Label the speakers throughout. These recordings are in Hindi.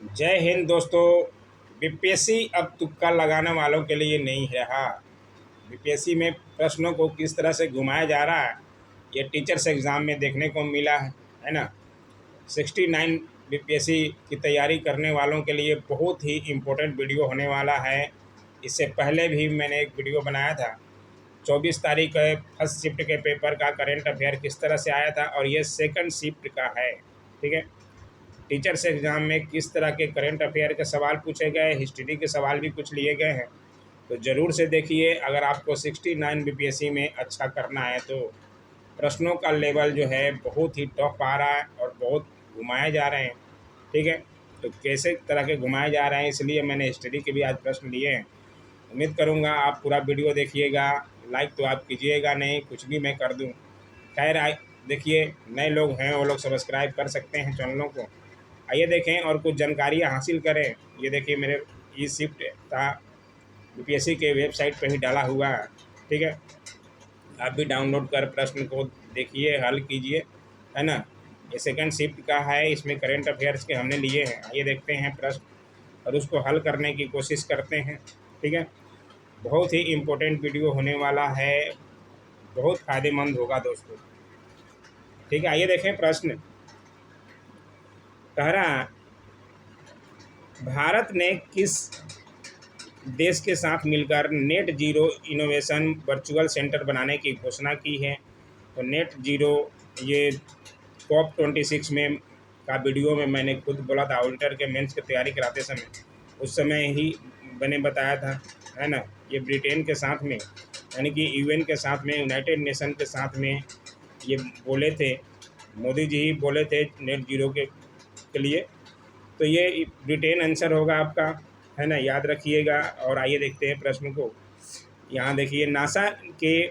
Speaker 1: जय हिंद दोस्तों। बीपीएससी अब तुक्का लगाने वालों के लिए नहीं रहा। बीपीएससी में प्रश्नों को किस तरह से घुमाया जा रहा है ये टीचर्स एग्ज़ाम में देखने को मिला है ना। 69 बीपीएससी की तैयारी करने वालों के लिए बहुत ही इम्पोर्टेंट वीडियो होने वाला है। इससे पहले भी मैंने एक वीडियो बनाया था। 24 तारीख है, फर्स्ट शिफ्ट के पेपर का करेंट अफेयर किस तरह से आया था और ये सेकंड शिफ्ट का है। ठीक है, टीचर्स एग्ज़ाम में किस तरह के करेंट अफेयर के सवाल पूछे गए, हिस्ट्री के सवाल भी कुछ लिए गए हैं, तो ज़रूर से देखिए। अगर आपको 69 बीपीएससी में अच्छा करना है तो प्रश्नों का लेवल जो है बहुत ही टफ आ रहा है और बहुत घुमाए जा रहे हैं। ठीक है, तो कैसे तरह के घुमाए जा रहे हैं, इसलिए मैंने हिस्ट्री के भी आज प्रश्न लिए हैं। उम्मीद करूँगा आप पूरा वीडियो देखिएगा। लाइक तो आप कीजिएगा नहीं, कुछ भी मैं कर दूँ। खैर देखिए, नए लोग हैं वो लोग सब्सक्राइब कर सकते हैं चैनलों को। आइए देखें और कुछ जानकारियाँ हासिल करें। ये देखिए, मेरे ई शिफ्ट था यूपीएससी के वेबसाइट पर ही डाला हुआ है। ठीक है, आप भी डाउनलोड कर प्रश्न को देखिए, हल कीजिए, है ना। ये सेकंड शिफ्ट का है, इसमें करेंट अफेयर्स के हमने लिए हैं। आइए देखते हैं प्रश्न और उसको हल करने की कोशिश करते हैं। ठीक है, बहुत ही इम्पोर्टेंट वीडियो होने वाला है, बहुत फ़ायदेमंद होगा दोस्तों। ठीक है, आइए देखें प्रश्न। कह रहा है, भारत ने किस देश के साथ मिलकर net zero innovation virtual centre बनाने की घोषणा की है। तो नेट जीरो, ये COP26 में का वीडियो में मैंने खुद बोला था, ऑडिटर के मेंस की तैयारी कराते समय, उस समय ही मैंने बताया था, है ना। ये ब्रिटेन के साथ में, यानी कि यूएन के साथ में, यूनाइटेड नेशन के साथ में ये बोले थे, मोदी जी ही बोले थे नेट जीरो के लिए। तो ये ब्रिटेन आंसर होगा आपका, है ना, याद रखिएगा। और आइए देखते हैं प्रश्न को। यहाँ देखिए, नासा के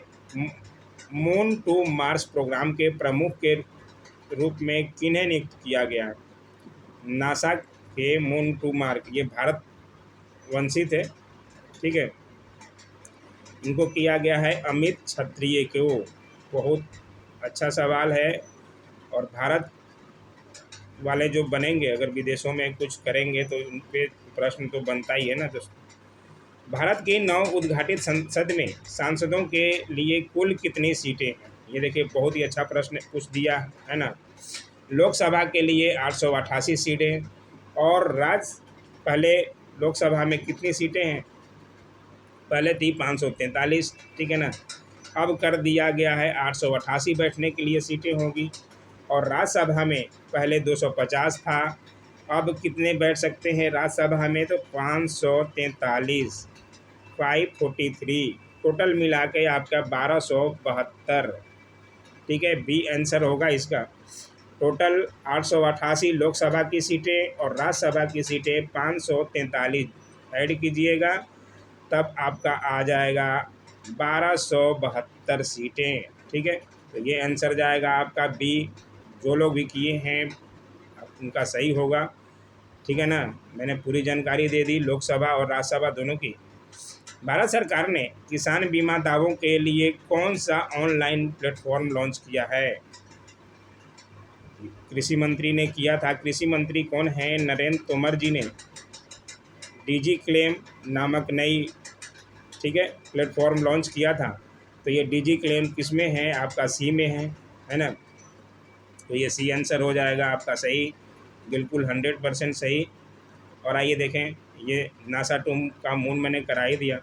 Speaker 1: मून टू मार्स प्रोग्राम के प्रमुख के रूप में किन्हें नियुक्त किया गया है। नासा के मून टू मार्स, ये भारत वंशी थे। ठीक है, इनको किया गया है अमित क्षत्रिय को। बहुत अच्छा सवाल है। और भारत वाले जो बनेंगे, अगर विदेशों में कुछ करेंगे तो उन पे प्रश्न तो बनता ही है ना दोस्तों। भारत की नव उद्घाटित संसद में सांसदों के लिए कुल कितनी सीटें हैं। ये देखिए, बहुत ही अच्छा प्रश्न पूछ दिया, है ना। लोकसभा के लिए 888 सीटें, और पहले लोकसभा में कितनी सीटें हैं, पहले थी 543। ठीक है ना, अब कर दिया गया है 888 बैठने के लिए सीटें होगी। और राज्यसभा में पहले 250 था, अब कितने बैठ सकते हैं राज्यसभा में, तो 543, 543, टोटल मिला के आपका 1272। ठीक है, बी आंसर होगा इसका। टोटल 888 लोकसभा की सीटें और राज्यसभा की सीटें 543 ऐड कीजिएगा, तब आपका आ जाएगा 1272 सीटें। ठीक है, तो ये आंसर जाएगा आपका बी। जो लोग भी किए हैं उनका सही होगा। ठीक है ना, मैंने पूरी जानकारी दे दी लोकसभा और राज्यसभा दोनों की। भारत सरकार ने किसान बीमा दावों के लिए कौन सा ऑनलाइन प्लेटफॉर्म लॉन्च किया है। कृषि मंत्री ने किया था। कृषि मंत्री कौन है, नरेंद्र तोमर जी ने डीजी क्लेम नामक नई, ठीक है, प्लेटफॉर्म लॉन्च किया था। तो ये डीजी क्लेम किस में है, आपका सी में है ना। तो ये सी आंसर हो जाएगा आपका सही, बिल्कुल 100% सही। और आइए देखें, ये नासा टूम का मून मैंने करा ही दिया।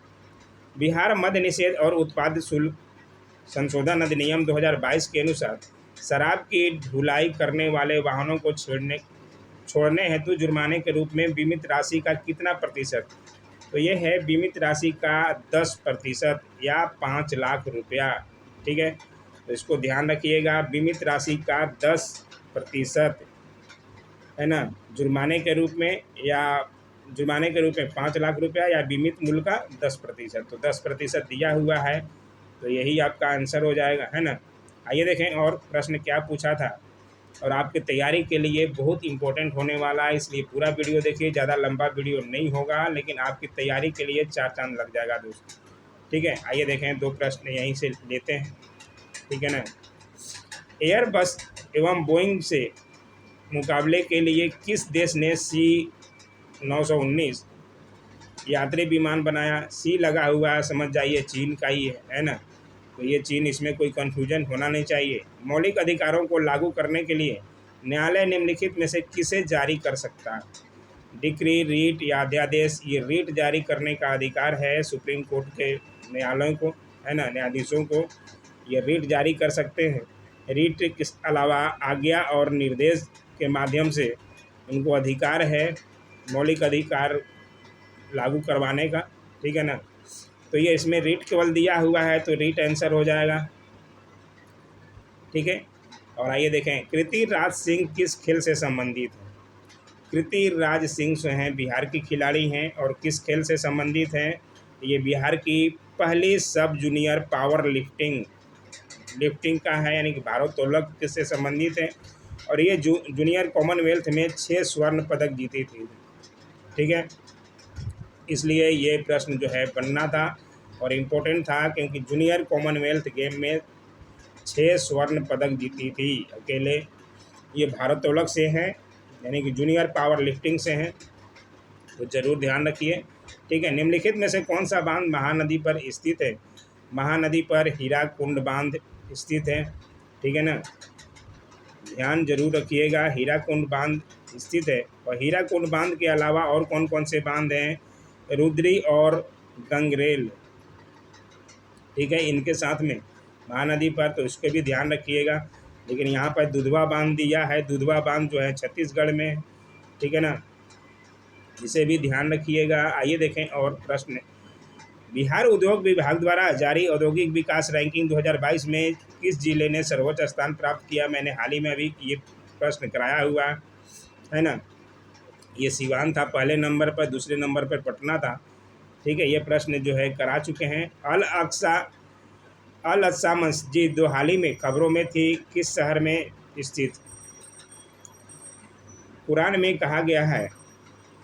Speaker 1: बिहार मद्य निषेध और उत्पाद शुल्क संशोधन अधिनियम 2022 के अनुसार शराब की ढुलाई करने वाले वाहनों को छोड़ने हेतु जुर्माने के रूप में बीमित राशि का कितना प्रतिशत। तो ये है बीमित राशि का 10% या 5 लाख रुपया। ठीक है, तो इसको ध्यान रखिएगा, बीमित राशि का 10%, है ना, जुर्माने के रूप में, या जुर्माने के रूप में 5 लाख रुपया या बीमित मूल्य का 10%। तो 10% दिया हुआ है, तो यही आपका आंसर हो जाएगा, है ना। आइए देखें और प्रश्न क्या पूछा था। और आपकी तैयारी के लिए बहुत इंपॉर्टेंट होने वाला है, इसलिए पूरा वीडियो देखिए। ज़्यादा लंबा वीडियो नहीं होगा, लेकिन आपकी तैयारी के लिए 4 चांद लग जाएगा दोस्तों। ठीक है, आइए देखें, 2 प्रश्न यहीं से लेते हैं। ठीक है ना, एयरबस एवं बोइंग से मुकाबले के लिए किस देश ने 919 यात्री विमान बनाया। सी लगा हुआ है, समझ जाइए चीन का ही है ना। तो ये चीन, इसमें कोई कन्फ्यूजन होना नहीं चाहिए। मौलिक अधिकारों को लागू करने के लिए न्यायालय निम्नलिखित में से किसे जारी कर सकता है? डिक्री, रीट या अध्यादेश। ये रीट जारी करने का अधिकार है सुप्रीम कोर्ट के न्यायालयों को, है ना, न्यायाधीशों को ये रीट जारी कर सकते हैं। रीट के अलावा आज्ञा और निर्देश के माध्यम से उनको अधिकार है मौलिक अधिकार लागू करवाने का, ठीक है ना। तो ये इसमें रीट केवल दिया हुआ है, तो रीट आंसर हो जाएगा, ठीक है। और आइए देखें, कृति राज सिंह किस खेल से संबंधित है? कृति राज सिंह जो हैं बिहार की खिलाड़ी हैं और किस खेल से संबंधित हैं? ये बिहार की पहली सब जूनियर पावर लिफ्टिंग का है, यानी कि भारोत्तोलक से संबंधित है। और ये जूनियर कॉमनवेल्थ में 6 स्वर्ण पदक जीती थी, ठीक है। इसलिए ये प्रश्न जो है बनना था और इम्पोर्टेंट था, क्योंकि जूनियर कॉमनवेल्थ गेम में 6 स्वर्ण पदक जीती थी अकेले। ये भारोत्तोलक से हैं, यानी कि जूनियर पावर लिफ्टिंग से हैं, तो ज़रूर ध्यान रखिए, ठीक है। निम्नलिखित में से कौन सा बांध महानदी पर स्थित है? महानदी पर हीराकुंड बांध स्थित है, ठीक है ना। ध्यान जरूर रखिएगा, हीराकुंड बांध स्थित है। और हीराकुंड बांध के अलावा और कौन कौन से बांध हैं? रुद्री और गंगरेल, ठीक है, इनके साथ में महानदी पर, तो इसके भी ध्यान रखिएगा। लेकिन यहाँ पर दुधवा बांध दिया है, दुधवा बांध जो है छत्तीसगढ़ में, ठीक है ना, इसे भी ध्यान रखिएगा। आइए देखें और प्रश्न, बिहार उद्योग विभाग द्वारा जारी औद्योगिक विकास रैंकिंग 2022 में किस जिले ने सर्वोच्च स्थान प्राप्त किया? मैंने हाल ही में अभी ये प्रश्न कराया हुआ है ना। ये सिवान था पहले नंबर पर, दूसरे नंबर पर पटना था, ठीक है। ये प्रश्न जो है करा चुके हैं। अल अक्सा मस्जिद जो हाल ही में खबरों में थी, किस शहर में स्थित? कुरान में कहा गया है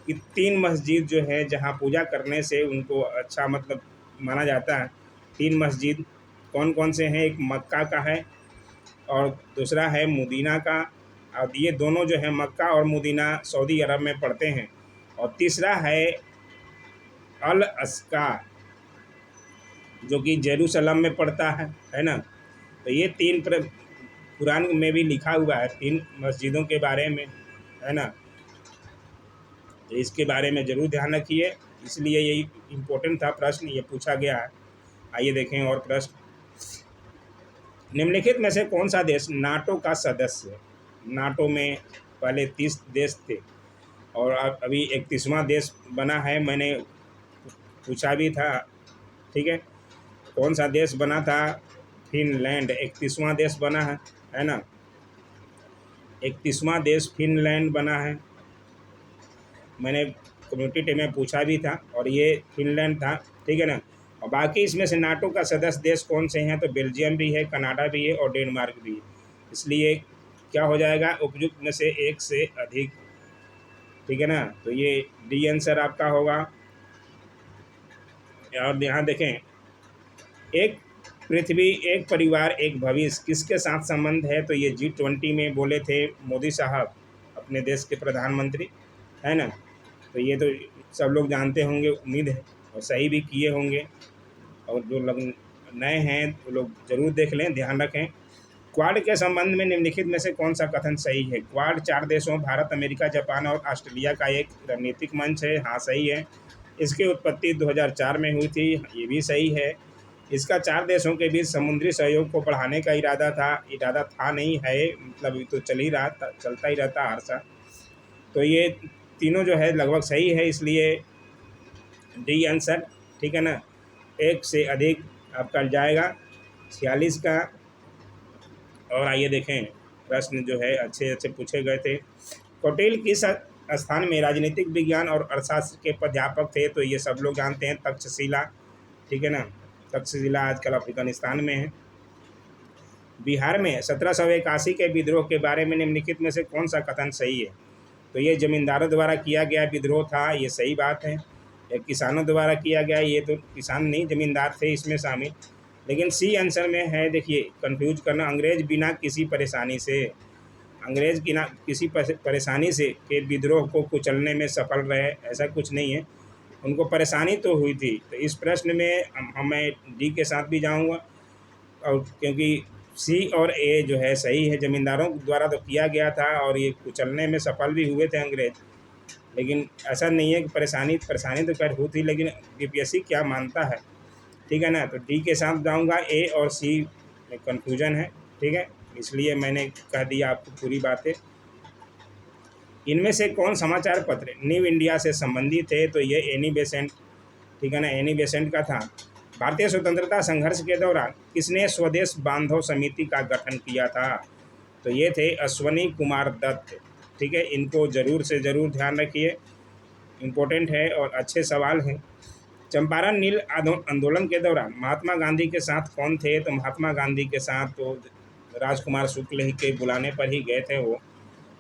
Speaker 1: कि 3 मस्जिद जो है जहाँ पूजा करने से उनको अच्छा मतलब माना जाता है। 3 मस्जिद कौन कौन से हैं? एक मक्का का है और दूसरा है मदीना का, और ये दोनों जो है मक्का और मदीना सऊदी अरब में पड़ते हैं। और तीसरा है अल अस्का, जो कि जेरूसलम में पड़ता है ना। तो ये 3 कुरान में भी लिखा हुआ है 3 मस्जिदों के बारे में, है ना। तो इसके बारे में ज़रूर ध्यान रखिए, इसलिए यही इम्पोर्टेंट था प्रश्न, ये पूछा गया है। आइए देखें और प्रश्न, निम्नलिखित में से कौन सा देश नाटो का सदस्य है? नाटो में पहले 30 देश थे और अभी 31वां देश बना है, मैंने पूछा भी था, ठीक है। कौन सा देश बना था? फिनलैंड 31वां देश बना है ना। 31वां देश फिनलैंड बना है, मैंने कम्युनिटी डे में पूछा भी था और ये फिनलैंड था, ठीक है ना। और बाकी इसमें से नाटो का सदस्य देश कौन से हैं? तो बेल्जियम भी है, कनाडा भी है और डेनमार्क भी है। इसलिए क्या हो जाएगा? उपयुक्त में से एक से अधिक, ठीक है ना। तो ये डी आंसर आपका होगा। और यहाँ देखें, एक पृथ्वी एक परिवार एक भविष्य किसके साथ संबंध है? तो ये G20 में बोले थे मोदी साहब, अपने देश के प्रधानमंत्री, है ना। तो ये तो सब लोग जानते होंगे, उम्मीद है, और सही भी किए होंगे। और जो लोग नए हैं वो लोग ज़रूर देख लें, ध्यान रखें। क्वाड के संबंध में निम्नलिखित में से कौन सा कथन सही है? क्वाड 4 देशों भारत, अमेरिका, जापान और ऑस्ट्रेलिया का एक रणनीतिक मंच है। हाँ, सही है। इसकी उत्पत्ति 2004 में हुई थी, ये भी सही है। इसका 4 देशों के बीच समुद्री सहयोग को बढ़ाने का इरादा था नहीं है, मतलब ये तो चलता ही रहता हर साल। तो ये तीनों जो है लगभग सही है, इसलिए डी आंसर, ठीक है ना। एक से अधिक आपका जाएगा 46 का। और आइए देखें, प्रश्न जो है अच्छे अच्छे पूछे गए थे। कौटिल्य किस स्थान में राजनीतिक विज्ञान और अर्थशास्त्र के प्राध्यापक थे? तो ये सब लोग जानते हैं, तक्षशिला, ठीक है ना। तक्षशिला आजकल अफगानिस्तान में है। बिहार में 1781 के विद्रोह के बारे में निम्नलिखित में से कौन सा कथन सही है? तो ये जमींदारों द्वारा किया गया विद्रोह था, ये सही बात है। या किसानों द्वारा किया गया, ये तो किसान नहीं, जमींदार थे इसमें शामिल। लेकिन सी आंसर में है, देखिए कंफ्यूज करना, अंग्रेज बिना किसी परेशानी से, अंग्रेज़ की ना किसी परेशानी से के विद्रोह को कुचलने में सफल रहे, ऐसा कुछ नहीं है। उनको परेशानी तो हुई थी। तो इस प्रश्न में मैं डी के साथ भी जाऊंगा, और क्योंकि सी और ए जो है सही है, ज़मींदारों द्वारा तो किया गया था और ये कुचलने में सफल भी हुए थे अंग्रेज़। लेकिन ऐसा नहीं है कि परेशानी परेशानी तो खैर हुई थी, लेकिन बीपीएससी क्या मानता है, ठीक है ना। तो डी के साथ जाऊंगा, ए और सी में कन्फ्यूजन है, ठीक है, इसलिए मैंने कह दिया आपको पूरी बातें। इनमें से कौन समाचार पत्र न्यू इंडिया से संबंधित है, तो ये एनी बेसेंट, ठीक है ना, एनी बेसेंट का था। भारतीय स्वतंत्रता संघर्ष के दौरान किसने स्वदेश बांधव समिति का गठन किया था, तो ये थे अश्वनी कुमार दत्त, ठीक है। इनको ज़रूर से ज़रूर ध्यान रखिए, इम्पोर्टेंट है और अच्छे सवाल हैं। चंपारण नील आंदोलन के दौरान महात्मा गांधी के साथ कौन थे, तो महात्मा गांधी के साथ तो राजकुमार शुक्ल ही के बुलाने पर ही गए थे वो,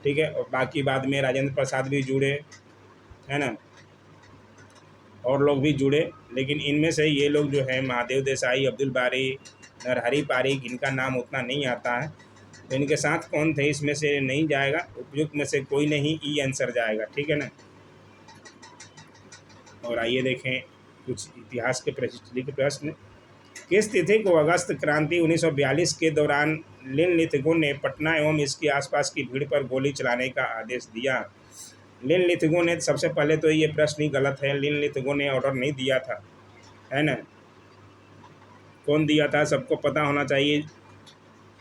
Speaker 1: ठीक है। और बाकी बाद में राजेंद्र प्रसाद भी जुड़े, है ना, और लोग भी जुड़े, लेकिन इनमें से ये लोग जो है महादेव देसाई, अब्दुल बारी, नरहरी पारिक, इनका नाम उतना नहीं आता है। तो इनके साथ कौन थे, इसमें से नहीं जाएगा, उपयुक्त में से कोई नहीं, ई आंसर जाएगा, ठीक है ना। और आइए देखें कुछ इतिहास के प्रचलित प्रश्न। किस तिथि को अगस्त क्रांति 1942 के दौरान लिनलिथगो ने पटना एवं इसके आसपास की भीड़ पर गोली चलाने का आदेश दिया? लिनलिथगो ने, सबसे पहले तो ये प्रश्न ही गलत है, लिनलिथगो ने ऑर्डर नहीं दिया था, है ना। कौन दिया था, सबको पता होना चाहिए,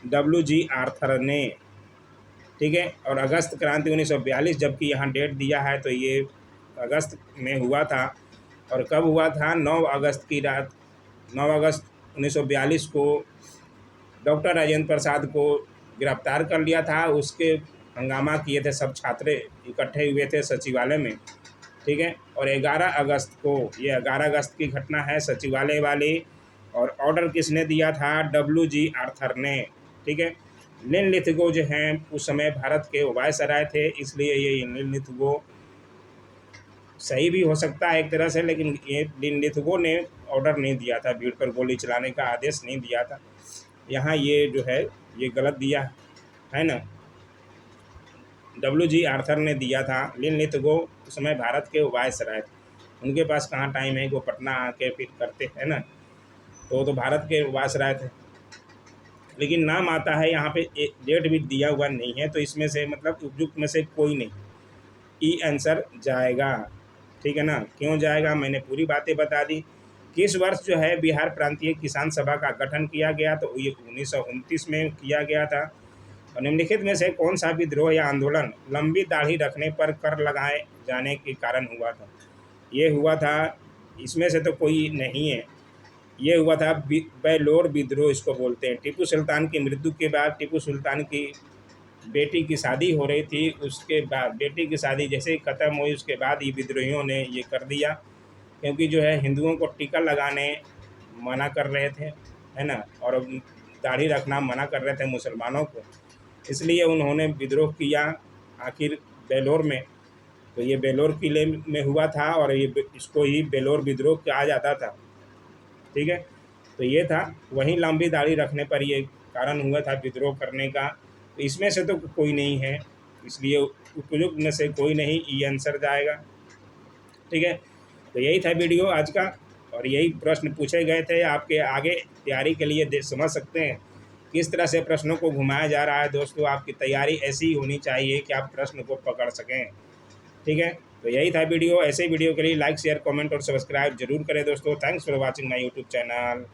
Speaker 1: WG आर्थर ने, ठीक है। और अगस्त क्रांति 1942 जबकि यहाँ डेट दिया है, तो ये अगस्त में हुआ था। और कब हुआ था, 9 अगस्त की रात, 9 अगस्त 1942 को डॉक्टर राजेंद्र प्रसाद को गिरफ्तार कर लिया था। उसके हंगामा किए थे, सब छात्र इकट्ठे हुए थे सचिवालय में, ठीक है। और 11 अगस्त को, ये 11 अगस्त की घटना है, सचिवालय वाली। और ऑर्डर किसने दिया था, WG आर्थर ने, ठीक है। लिनलिथगो जो हैं उस समय भारत के वायसराय थे, इसलिए ये लिनलिथगो सही भी हो सकता है एक तरह से, लेकिन ये लिनलिथगो ने ऑर्डर नहीं दिया था, भीड़ पर गोली चलाने का आदेश नहीं दिया था। यहाँ ये जो है ये गलत दिया है ना, WG आर्थर ने दिया था। लिनलिथगो उस समय भारत के वायसराय थे, उनके पास कहाँ टाइम है कि वो पटना आके फिर करते हैं ना, तो भारत के वायसराय थे। लेकिन नाम आता है यहाँ पे, डेट भी दिया हुआ नहीं है, तो इसमें से मतलब उपयुक्त में से कोई नहीं, ई आंसर जाएगा, ठीक है ना। क्यों जाएगा, मैंने पूरी बातें बता दी। किस वर्ष जो है बिहार प्रांतीय किसान सभा का गठन किया गया, तो ये 1929 में किया गया था। और निम्नलिखित में से कौन सा विद्रोह या आंदोलन लंबी दाढ़ी रखने पर कर लगाए जाने के कारण हुआ था? ये हुआ था, इसमें से तो कोई नहीं है, ये हुआ था बेलोर विद्रोह, इसको बोलते हैं। टीपू सुल्तान की मृत्यु के बाद, टीपू सुल्तान की बेटी की शादी हो रही थी, उसके बाद बेटी की शादी जैसे ही ख़त्म हुई, उसके बाद ही विद्रोहियों ने ये कर दिया, क्योंकि जो है हिंदुओं को टीका लगाने मना कर रहे थे, है ना, और दाढ़ी रखना मना कर रहे थे मुसलमानों को, इसलिए उन्होंने विद्रोह किया आखिर बेलोर में। तो ये बेलोर किले में हुआ था, और ये इसको ही बेलोर विद्रोह कहा जाता था, ठीक है। तो ये था, वहीं लंबी दाढ़ी रखने पर ये कारण हुआ था विद्रोह करने का। तो इसमें से तो कोई नहीं है, इसलिए उपयुक्त में से कोई नहीं, ई आंसर जाएगा, ठीक है। तो यही था वीडियो आज का, और यही प्रश्न पूछे गए थे। आपके आगे तैयारी के लिए समझ सकते हैं किस तरह से प्रश्नों को घुमाया जा रहा है। दोस्तों, आपकी तैयारी ऐसी होनी चाहिए कि आप प्रश्न को पकड़ सकें, ठीक है। तो यही था वीडियो। ऐसे वीडियो के लिए लाइक, शेयर, कमेंट और सब्सक्राइब जरूर करें दोस्तों। Thanks for watching my YouTube channel.